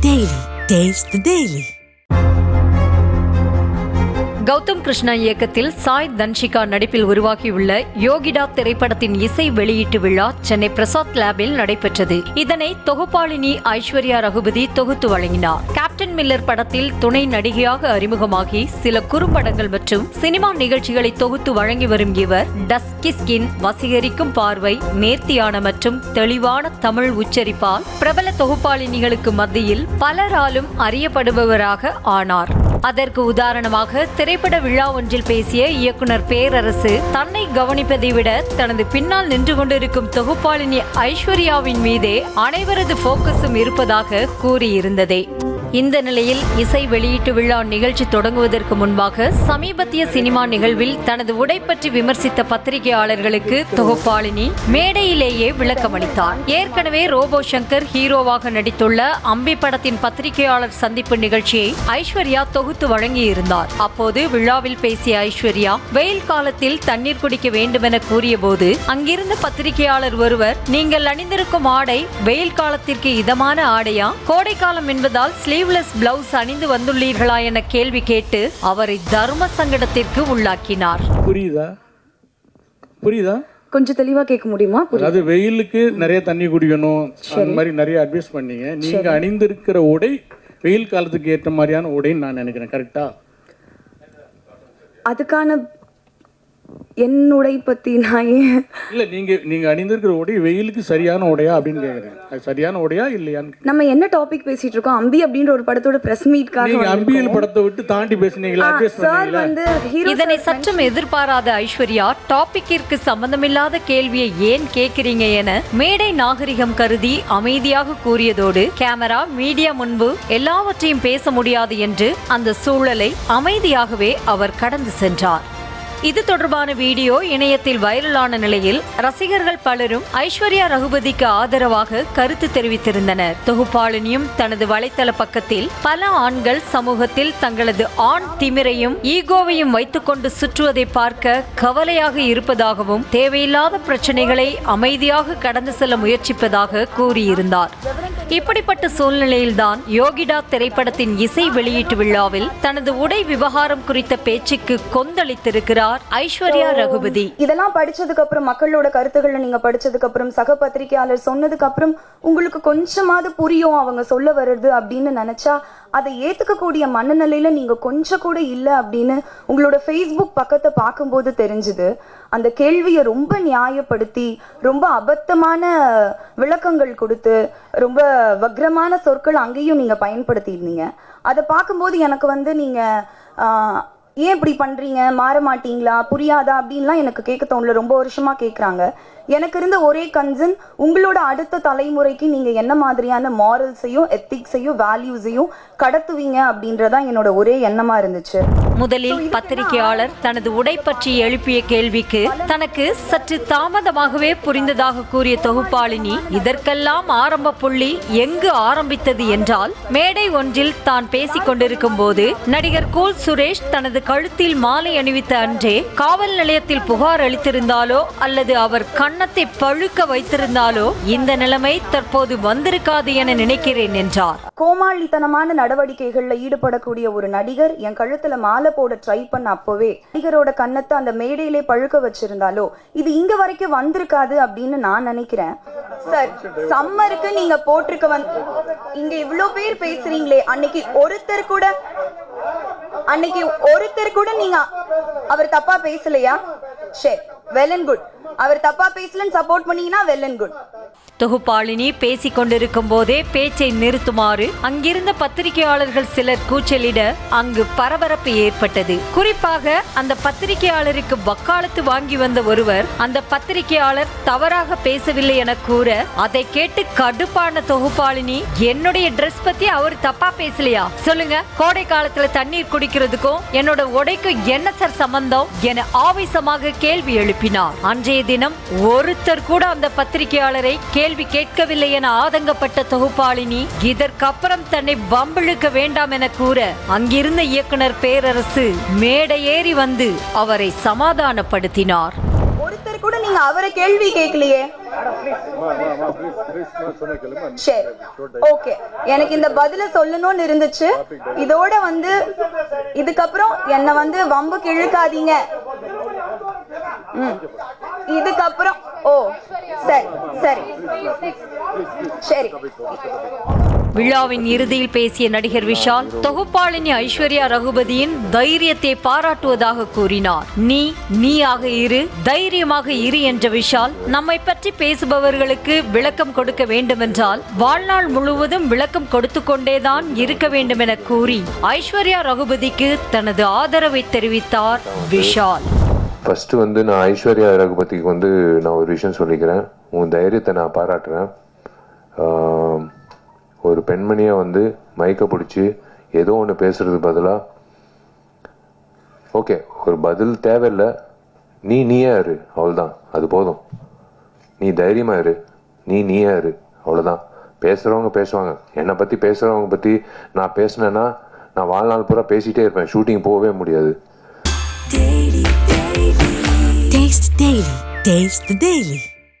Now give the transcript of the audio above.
Daily. Taste the Daily. Gautham Krishna இயக்கத்தில் சாய் தன்ஷிகா நடிப்பில் உருவாகியுள்ள யோகிடா திரைப்படத்தின் இசை வெளியீட்டு விழா சென்னை பிரசாத் லேபில் நடைபெற்றது. இதனை தொகுப்பாளினி ஐஸ்வர்யா ரகுபதி தொகுத்து வழங்கினார். கேப்டன் மில்லர் படத்தில் துணை நடிகையாக அறிமுகமாகி சில குறும்படங்கள் மற்றும் சினிமா நிகழ்ச்சிகளை தொகுத்து வழங்கி வரும் இவர் டஸ்கி ஸ்கின், வசீகரிக்கும் பார்வை, நேர்த்தியான மற்றும் தெளிவான தமிழ் உச்சரிப்பால் பிரபல தொகுப்பாளினிகளுக்கு மத்தியில் பலராலும் அறியப்படுபவராக ஆனார். அதற்கு உதாரணமாக திரைப்பட விழா ஒன்றில் பேசிய இயக்குனர் பேரரசு தன்னை கவனிப்பதை விட தனது பின்னால் நின்று கொண்டிருக்கும் தொகுப்பாளினி ஐஸ்வர்யாவின் மீதே அனைவரது போக்கஸும் இருப்பதாக கூறியிருந்ததே. இந்த நிலையில் இசை வெளியீட்டு விழா நிகழ்ச்சி தொடங்குவதற்கு முன்பாக சமீபத்திய சினிமா நிகழ்வில் தனது உடை பற்றி விமர்சித்த பத்திரிகையாளர்களுக்கு தொகுப்பாளினி மேடையிலேயே விளக்கமளித்தார். ஏற்கனவே ரோபோ சங்கர் ஹீரோவாக நடித்துள்ள அம்பி படத்தின் பத்திரிகையாளர் சந்திப்பு நிகழ்ச்சியை ஐஸ்வர்யா தொகுத்து வழங்கியிருந்தார். அப்போது விழாவில் பேசிய ஐஸ்வர்யா வெயில் காலத்தில் தண்ணீர் குடிக்க வேண்டுமென கூறிய போது அங்கிருந்த பத்திரிகையாளர் ஒருவர், நீங்கள் அணிந்திருக்கும் ஆடை வெயில் காலத்திற்கு இதமான ஆடையா, கோடைக்காலம் என்பதால் ஸ்லீவ்லெஸ் பிளவுஸ் அணிந்து வந்துள்ளீர்களா என கேள்வி கேட்டு அவரை தர்ம சங்கடத்திற்கு உள்ளாக்கினார். புரியுதா? கொஞ்சம் தெளிவா கேட்க முடியுமா? அதாவது வெயிலுக்கு நிறைய தண்ணி குடிக்கணும், அந்த மாதிரி நிறைய அட்வைஸ் பண்ணீங்க. நீங்க அணிந்திருக்கிற உடை வெயில் காலத்துக்கு ஏற்ற மாதிரியான உடைன்னு நான் நினைக்கிறேன். கரெக்டா? அதுக்கான என்னுடை பத்தி நான் இல்ல, நீங்க அணிந்திருக்கிற உடை வெயிலுக்கு சரியான உடையா அப்படின்னு கேக்குறேன். அது சரியான உடையா இல்லையான்னு. நம்ம என்ன டாபிக் பேசிட்டு இருக்கோம்? அம்பி அப்படின்ற ஒரு படத்தோட பிரஸ் மீட்காக நீங்க அம்பியல் படத்தை விட்டு தாண்டி பேசுனீங்களா? சார் வந்து இதனை சற்றும் எதிர்பாராத ஐஸ்வர்யா டாபிக்கிற்கு சம்பந்தமில்லாத கேள்வியை ஏன் கேட்கிறீங்க என மேடை நாகரிகம் கருதி அமைதியாக கூறியதோடு கேமரா, மீடியா முன்பு எல்லாவற்றையும் பேச முடியாது என்று அந்த சூழலை அமைதியாகவே அவர் கடந்து சென்றார். இது தொடர்பான வீடியோ இணையத்தில் வைரலான நிலையில் ரசிகர்கள் பலரும் ஐஸ்வர்யா ரகுபதிக்கு ஆதரவாக கருத்து தெரிவித்திருந்தனர். தொகுப்பாளினியும் தனது வலைத்தள பக்கத்தில் பல ஆண்கள் சமூகத்தில் தங்களது ஆண் திமிரையும் ஈகோவையும் வைத்துக்கொண்டு சுற்றுவதை பார்க்க கவலையாக இருப்பதாகவும் தேவையில்லாத பிரச்சனைகளை அமைதியாக கடந்து செல்ல முயற்சிப்பதாக கூறியிருந்தார். இப்படிப்பட்ட சூழ்நிலையில்தான் யோகிடா திரைப்படத்தின் இசை வெளியீட்டு விழாவில் தனது உடை விவகாரம் குறித்த பேச்சுக்கு கொந்தளித்திருக்கிறார் ஐஸ்வர்யா ரகுபதி. இதெல்லாம் படிச்சதுக்கு அப்புறம், மக்களோட கருத்துக்களை நீங்க படிச்சதுக்கு அப்புறம், சக பத்திரிகையாளர் சொன்னதுக்கு அப்புறம் உங்களுக்கு கொஞ்சமாவது புரியும் அவங்க சொல்ல வருது அப்படின்னு நினைச்சா அதை ஏத்துக்கக்கூடிய மனநிலையில நீங்க கொஞ்சம் கூட இல்லை அப்படின்னு உங்களோட ஃபேஸ்புக் பக்கத்தை பார்க்கும்போது தெரிஞ்சுது. அந்த கேள்வியை ரொம்ப நியாயப்படுத்தி, ரொம்ப அபத்தமான விளக்கங்கள் கொடுத்து, ரொம்ப வக்ரமான சொற்கள் அங்கேயும் நீங்க பயன்படுத்தியிருந்தீங்க. அதை பார்க்கும்போது எனக்கு வந்து நீங்க ஏன் இப்படி பண்றீங்க, மாற மாட்டீங்களா, புரியாதா அப்படின்லாம் எனக்கு கேட்க தோணல. ரொம்ப வருஷமா கேட்குறாங்க. எனக்கு இருந்த ஒரே கன்சர்ன், உங்களோட அடுத்த தலைமுறைக்கு நீங்க என்ன மாதிரியான மாரல்ஸையும் எத்திக்ஸையும் வேல்யூஸையும் கடத்துவீங்க அப்படின்றதான் என்னோட ஒரே எண்ணமா இருந்துச்சு. முதலில் பத்திரிகையாளர் தனது உடை பற்றி எழுப்பிய கேள்விக்கு தனக்கு சற்று தாமதமாகவே புரிந்ததாக கூறிய தொகுப்பாளினி, இதற்கெல்லாம் ஆரம்ப புள்ளி எங்கு ஆரம்பித்தது என்றால், மேடை ஒன்றில் தான் பேசிக் கொண்டிருக்கும் போது நடிகர் கூல் சுரேஷ் தனது கழுத்தில் மாலை அணிவித்த அன்றே காவல் நிலையத்தில் புகார் அளித்திருந்தாலோ அல்லது அவர் கன்னத்தை பழுக்க வைத்திருந்தாலோ இந்த நிலைமை தற்போது வந்திருக்காது என நினைக்கிறேன் என்றார். கோமாளித்தனமான நடவடிக்கைகள்ல ஈடுபடக்கூடிய ஒரு நடிகர் என் கழுத்துல மாலை போட ட்ரை பண்ண அப்பவே நடிகரோட கன்னத்தை அந்த மேடையிலே பழுக்க வச்சிருந்தாலோ இது இங்க வரைக்கும் வந்திருக்காது அப்படின்னு நான் நினைக்கிறேன். சார், சம்மருக்கு நீங்க போட்டிருக்க இங்க இவ்வளவு பேர் பேசுறீங்களே, அன்னைக்கு ஒருத்தர் கூட நீங்க அவர் தப்பா பேசலையா? சரி, வெல் அண்ட் குட். அவர் தப்பா பேசலன்னு சப்போர்ட் பண்ணீங்கன்னா வெல் அண்ட் குட். தொகுப்பாளினி பேசிக் கொண்டிருக்கும் போதே பேச்சை நிறுத்துமாறு அங்கிருந்த பத்திரிகையாளர்கள் சிலர் கூச்சலிட அங்கு பரபரப்பு ஏற்பட்டது. குறிப்பாக அந்த பத்திரிகையாளருக்கு வக்காலத்து வாங்கி வந்த ஒருவர் அந்த பத்திரிகையாளர் தவறாக பேசவில்லை என கூற, அதை கேட்டு கடுப்பான தொகுப்பாளினி, என்னுடைய ட்ரெஸ் பத்தி அவர் தப்பா பேசலையா சொல்லுங்க, கோடை காலத்துல தண்ணீர் குடிக்கிறதுக்கும் என்னோட உடைக்கும் என்ன சார் சம்பந்தம் என ஆவேசமாக கேள்வி எழுப்பினார். அன்றைய தினம் ஒருத்தர் கூட அந்த பத்திரிகையாளரை கேள்வி கேட்கவில்லை என ஆதங்கப்பட்ட தொகுப்பாளினி இதற்கப்புறம் தன்னை வம்பிழுக்க வேண்டாம் என கூற, அங்கிருந்த இயக்குனர் பேரரசு மேடையேறி வந்து அவரை சமாதானப்படுத்தினார். ஒருத்தர் கூட நீங்க அவரை கேள்வி கேட்கலையே, சரி, ஓகே. எனக்கு இந்த பதில சொல்லணும்னு இருந்துச்சு. இதோட வந்து இதுக்கப்புறம் என்ன வந்து வம்புக்கு இழுக்காதீங்க. இதுக்கப்புறம் சரி சரி சரி. விழாவின் இறுதியில் பேசிய நடிகர் விஷால் தொகுப்பாளினி ஐஸ்வர்யா ரகுபதியின் தைரியத்தை பாராட்டுவதாக கூறினார். நீயாக இரு, தைரியமாக இரு என்ற விஷால் நம்மை பற்றி பேசுபவர்களுக்கு விளக்கம் கொடுக்க வேண்டுமென்றால் வாழ்நாள் முழுவதும் விளக்கம் கொடுத்து கொண்டேதான் இருக்க வேண்டும் என கூறி ஐஸ்வர்யா ரகுபதிக்கு தனது ஆதரவை தெரிவித்தார் விஷால். ஃபர்ஸ்ட் வந்து நான் ஐஸ்வர்யா ரகுபதிக்கு வந்து நான் ஒரு விஷயம் சொல்லிக்கிறேன். உன் தைரியத்தை நான் பாராட்டுறேன். ஒரு பெண்மணியை வந்து மைக்க பிடிச்சி ஏதோ ஒன்று பேசுறது பதிலாக ஓகே ஒரு பதில் தேவையில்லை, நீயா இரு, அவ்வளோதான், அது போதும். நீ தைரியமா இரு, நீயா இரு, அவ்வளோதான். பேசுகிறவங்க பேசுவாங்க. என்னை பற்றி பேசுகிறவங்க பற்றி நான் பேசினேன்னா நான் வாழ்நாள் பூரா பேசிகிட்டே இருப்பேன், ஷூட்டிங் போகவே முடியாது. Taste the Daily.